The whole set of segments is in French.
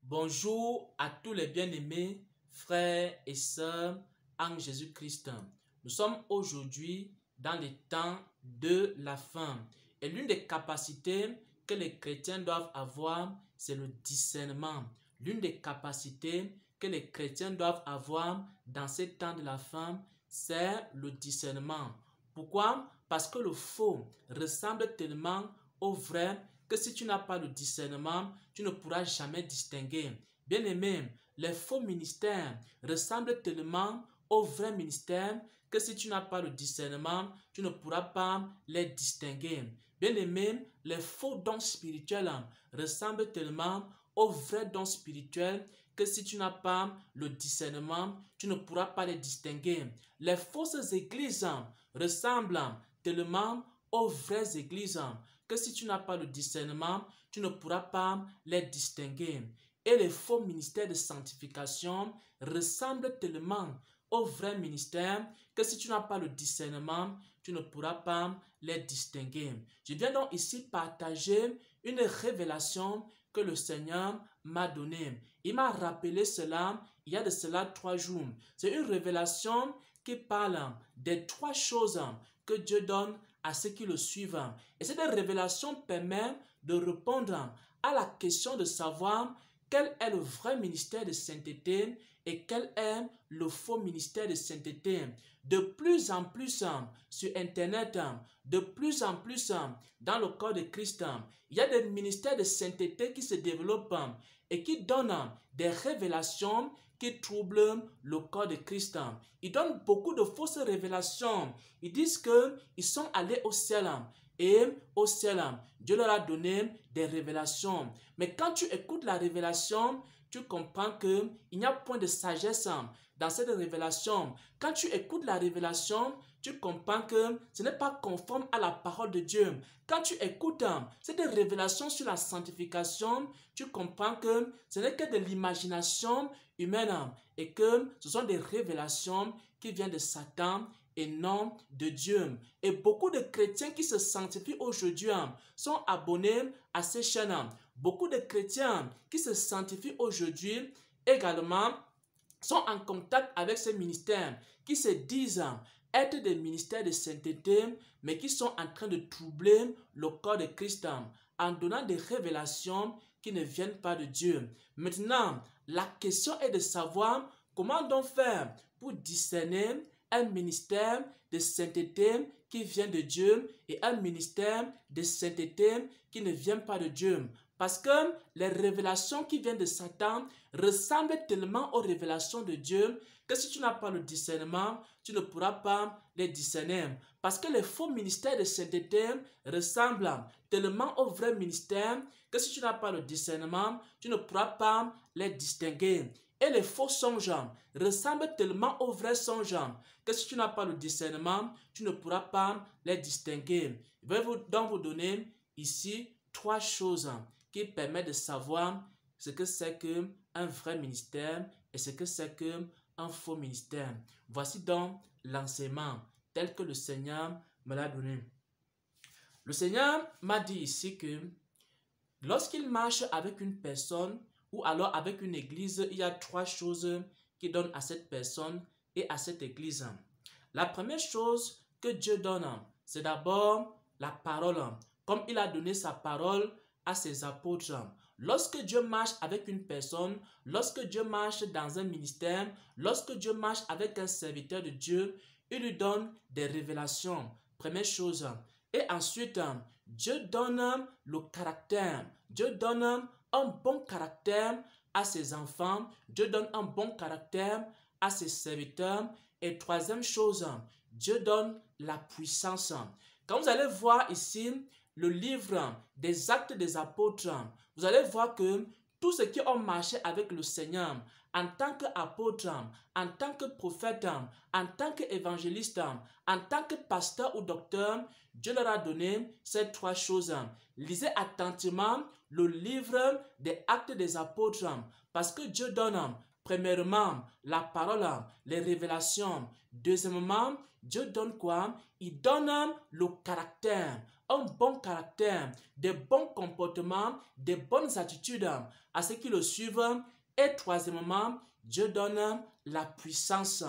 Bonjour à tous les bien-aimés, frères et sœurs en Jésus-Christ. Nous sommes aujourd'hui dans les temps de la fin. Et l'une des capacités que les chrétiens doivent avoir, c'est le discernement. L'une des capacités que les chrétiens doivent avoir dans ces temps de la fin, c'est le discernement. Pourquoi? Parce que le faux ressemble tellement au vrai que si tu n'as pas le discernement, tu ne pourras jamais distinguer. Bien-aimé, les faux ministères ressemblent tellement au vrai ministère que si tu n'as pas le discernement, tu ne pourras pas les distinguer. Bien-aimé, les faux dons spirituels ressemblent tellement aux vrais dons spirituels que si tu n'as pas le discernement, tu ne pourras pas les distinguer. Les fausses églises ressemblent tellement aux vraies églises que si tu n'as pas le discernement, tu ne pourras pas les distinguer. Et les faux ministères de sanctification ressemblent tellement au vrai ministère que si tu n'as pas le discernement, tu ne pourras pas les distinguer. Je viens donc ici partager une révélation que le Seigneur m'a donnée. Il m'a rappelé cela il y a de cela 3 jours. C'est une révélation qui parle des 3 choses que Dieu donne à ceux qui le suivent. Et cette révélation permet de répondre à la question de savoir quel est le vrai ministère de sainteté et quel est le faux ministère de sainteté. De plus en plus sur Internet, de plus en plus dans le corps de Christ, il y a des ministères de sainteté qui se développent et qui donnent des révélations qui troublent le corps de Christ. Ils donnent beaucoup de fausses révélations. Ils disent qu'ils sont allés au ciel. Et au ciel, Dieu leur a donné des révélations. Mais quand tu écoutes la révélation, tu comprends qu'il n'y a point de sagesse dans cette révélation. Quand tu écoutes la révélation, tu comprends que ce n'est pas conforme à la parole de Dieu. Quand tu écoutes cette révélation sur la sanctification, tu comprends que ce n'est que de l'imagination humaine et que ce sont des révélations qui viennent de Satan et non de Dieu. Et beaucoup de chrétiens qui se sanctifient aujourd'hui sont abonnés à ces chaînes. Beaucoup de chrétiens qui se sanctifient aujourd'hui également sont en contact avec ces ministères qui se disent être des ministères de sainteté, mais qui sont en train de troubler le corps de Christ en donnant des révélations qui ne viennent pas de Dieu. Maintenant, la question est de savoir comment donc faire pour discerner un ministère de sainteté qui vient de Dieu et un ministère de sainteté qui ne vient pas de Dieu. Parce que les révélations qui viennent de Satan ressemblent tellement aux révélations de Dieu que si tu n'as pas le discernement, tu ne pourras pas les discerner. Parce que les faux ministères de sainteté ressemblent tellement au vrai ministère que si tu n'as pas le discernement, tu ne pourras pas les distinguer. Et les faux songes ressemblent tellement aux vrais songes que si tu n'as pas le discernement, tu ne pourras pas les distinguer. Je vais donc vous donner ici 3 choses qui permettent de savoir ce que c'est qu'un vrai ministère et ce que c'est qu'un faux ministère. Voici donc l'enseignement tel que le Seigneur me l'a donné. Le Seigneur m'a dit ici que lorsqu'il marche avec une personne ou alors avec une église, il y a 3 choses qu'il donne à cette personne et à cette église. La première chose que Dieu donne, c'est d'abord la parole. Comme il a donné sa parole à ses apôtres. Lorsque Dieu marche avec une personne, lorsque Dieu marche dans un ministère, lorsque Dieu marche avec un serviteur de Dieu, il lui donne des révélations. Première chose. Et ensuite, Dieu donne le caractère. Dieu donne un bon caractère à ses enfants. Dieu donne un bon caractère à ses serviteurs. Et troisième chose, Dieu donne la puissance. Quand vous allez voir ici le livre des Actes des Apôtres, vous allez voir que tous ceux qui ont marché avec le Seigneur en tant qu'apôtre, en tant que prophète, en tant qu'évangéliste, en tant que pasteur ou docteur, Dieu leur a donné ces 3 choses. Lisez attentivement le livre des Actes des Apôtres parce que Dieu donne premièrement la parole, les révélations. Deuxièmement, Dieu donne quoi? Il donne le caractère. un bon caractère, des bons comportements, des bonnes attitudes à ceux qui le suivent. Et troisièmement, Dieu donne la puissance.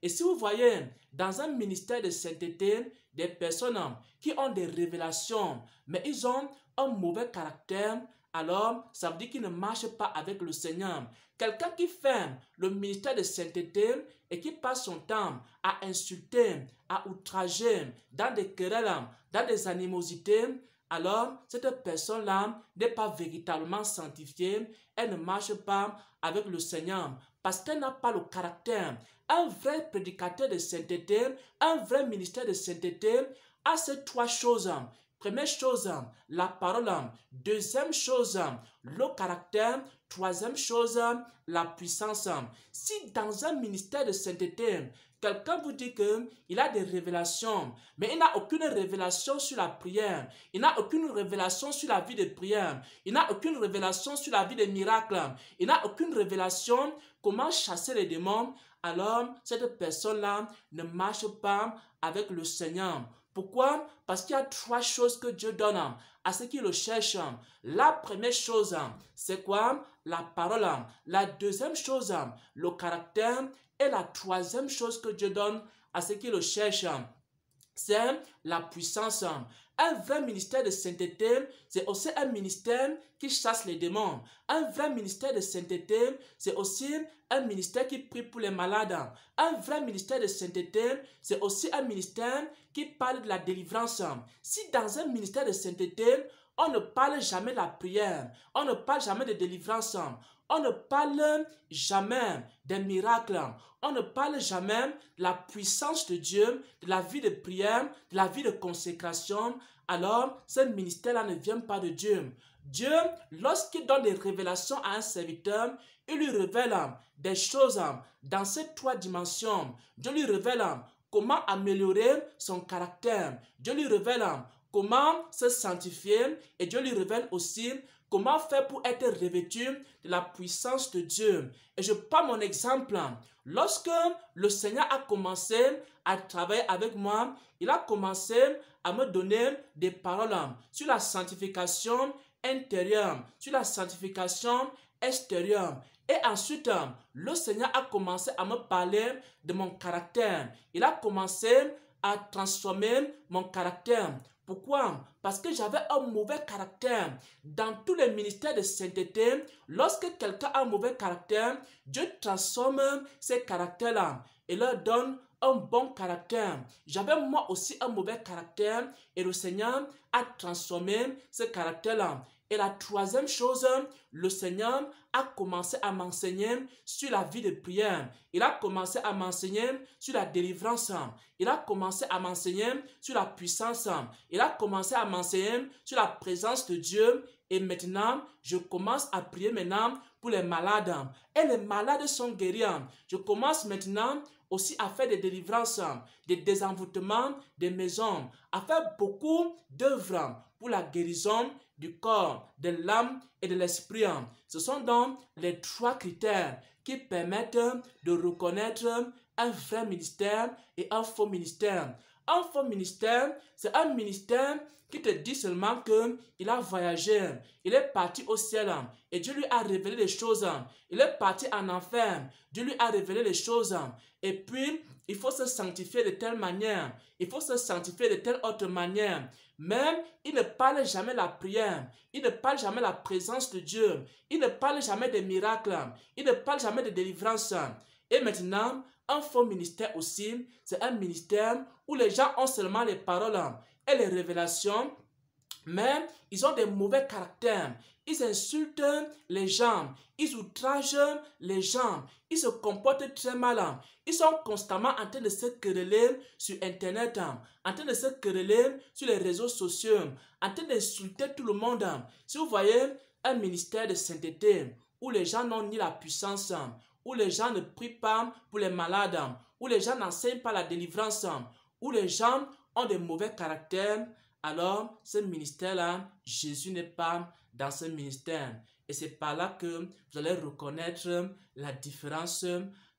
Et si vous voyez dans un ministère de sainteté des personnes qui ont des révélations, mais ils ont un mauvais caractère, alors ça veut dire qu'ils ne marchent pas avec le Seigneur. Quelqu'un qui fait le ministère de sainteté et qui passe son temps à insulter, à outrager, dans des querelles, dans des animosités, alors cette personne-là n'est pas véritablement sanctifiée, elle ne marche pas avec le Seigneur parce qu'elle n'a pas le caractère. Un vrai prédicateur de sainteté, un vrai ministère de sainteté a ces trois choses. Première chose, la parole. Deuxième chose, le caractère. Troisième chose, la puissance. Si dans un ministère de sainteté, quelqu'un vous dit qu'il a des révélations, mais il n'a aucune révélation sur la prière, il n'a aucune révélation sur la vie de prière, il n'a aucune révélation sur la vie des miracles, il n'a aucune révélation comment chasser les démons, alors cette personne-là ne marche pas avec le Seigneur. Pourquoi? Parce qu'il y a trois choses que Dieu donne à ceux qui le cherchent. La première chose, c'est quoi? La parole. La deuxième chose, le caractère. Et la troisième chose que Dieu donne à ceux qui le cherchent, c'est la puissance. Un vrai ministère de sainteté, c'est aussi un ministère qui chasse les démons. Un vrai ministère de sainteté, c'est aussi un ministère qui prie pour les malades. Un vrai ministère de sainteté, c'est aussi un ministère qui parle de la délivrance. Si dans un ministère de sainteté, on ne parle jamais de la prière, on ne parle jamais de délivrance, on ne parle jamais des miracles, on ne parle jamais de la puissance de Dieu, de la vie de prière, de la vie de consécration, alors ce ministère-là ne vient pas de Dieu. Dieu, lorsqu'il donne des révélations à un serviteur, il lui révèle des choses dans ces trois dimensions. Dieu lui révèle comment améliorer son caractère. Dieu lui révèle comment se sanctifier et Dieu lui révèle aussi comment faire pour être revêtu de la puissance de Dieu. Et je prends mon exemple. Lorsque le Seigneur a commencé à travailler avec moi, il a commencé à me donner des paroles sur la sanctification intérieure, sur la sanctification extérieure. Et ensuite, le Seigneur a commencé à me parler de mon caractère. Il a commencé à transformer mon caractère. Pourquoi? Parce que j'avais un mauvais caractère. Dans tous les ministères de sainteté, lorsque quelqu'un a un mauvais caractère, Dieu transforme ces caractères-là et leur donne un bon caractère. J'avais moi aussi un mauvais caractère et le Seigneur a transformé ce caractère-là. Et la troisième chose, le Seigneur a commencé à m'enseigner sur la vie de prière. Il a commencé à m'enseigner sur la délivrance. Il a commencé à m'enseigner sur la puissance. Il a commencé à m'enseigner sur la présence de Dieu. Et maintenant, je commence à prier maintenant pour les malades. Et les malades sont guéris. Je commence maintenant aussi à faire des délivrances, des désenvoûtements des maisons, à faire beaucoup d'œuvres pour la guérison du corps, de l'âme et de l'esprit. Ce sont donc les trois critères qui permettent de reconnaître un vrai ministère et un faux ministère. Un faux ministère, c'est un ministère qui te dit seulement qu'il a voyagé, il est parti au ciel et Dieu lui a révélé les choses. Il est parti en enfer, Dieu lui a révélé les choses. Et puis, il faut se sanctifier de telle manière, il faut se sanctifier de telle autre manière. Même, il ne parle jamais de la prière, il ne parle jamais de la présence de Dieu, il ne parle jamais des miracles, il ne parle jamais de délivrance. Et maintenant, un faux ministère aussi, c'est un ministère où les gens ont seulement les paroles et les révélations, mais ils ont des mauvais caractères. Ils insultent les gens, ils outragent les gens, ils se comportent très mal. Ils sont constamment en train de se quereller sur Internet, en train de se quereller sur les réseaux sociaux, en train d'insulter tout le monde. Si vous voyez un ministère de sainteté où les gens n'ont ni la puissance, où les gens ne prient pas pour les malades, où les gens n'enseignent pas la délivrance, où les gens ont des mauvais caractères, alors ce ministère-là, Jésus n'est pas dans ce ministère. Et c'est par là que vous allez reconnaître la différence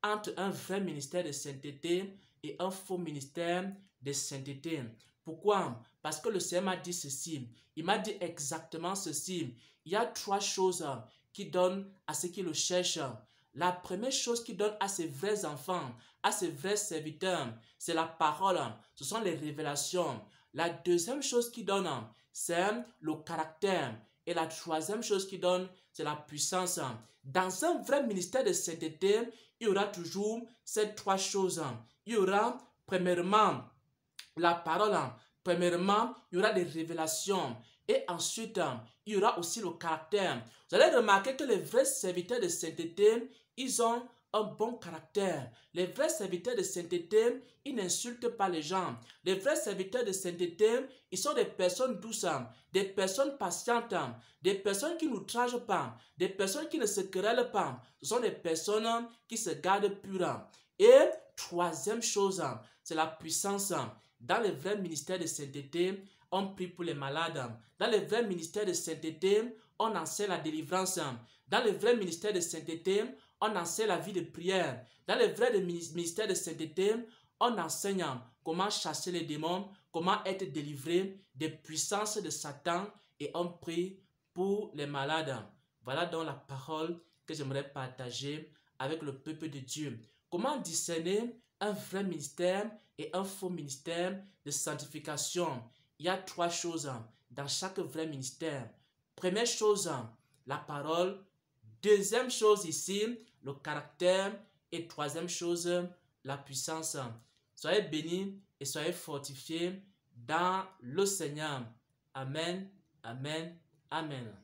entre un vrai ministère de sainteté et un faux ministère de sainteté. Pourquoi? Parce que le Seigneur m'a dit ceci. Il m'a dit exactement ceci. Il y a 3 choses qu'il donne à ceux qui le cherchent. La première chose qu'il donne à ses vrais enfants, à ses vrais serviteurs, c'est la parole. Ce sont les révélations. La deuxième chose qu'il donne, c'est le caractère. Et la troisième chose qu'il donne, c'est la puissance. Dans un vrai ministère de sainteté, il y aura toujours ces 3 choses. Il y aura, premièrement, la parole. Premièrement, il y aura des révélations. Et ensuite, il y aura aussi le caractère. Vous allez remarquer que les vrais serviteurs de sainteté, ils ont un bon caractère. Les vrais serviteurs de sainteté, ils n'insultent pas les gens. Les vrais serviteurs de sainteté, ils sont des personnes douces, des personnes patientes, des personnes qui ne n'outragent pas, des personnes qui ne se querellent pas. Ce sont des personnes qui se gardent pures. Et troisième chose, c'est la puissance. Dans les vrais ministères de sainteté, on prie pour les malades. Dans les vrais ministères de sainteté, on enseigne la délivrance. Dans les vrais ministères de sainteté, on enseigne la vie de prière. Dans les vrais ministères de sainteté, on enseigne comment chasser les démons, comment être délivré des puissances de Satan et on prie pour les malades. Voilà donc la parole que j'aimerais partager avec le peuple de Dieu. Comment discerner un vrai ministère et un faux ministère de sanctification? Il y a 3 choses dans chaque vrai ministère. Première chose, la parole. Deuxième chose ici, le caractère. Et troisième chose, la puissance. Soyez bénis et soyez fortifiés dans le Seigneur. Amen, amen, amen.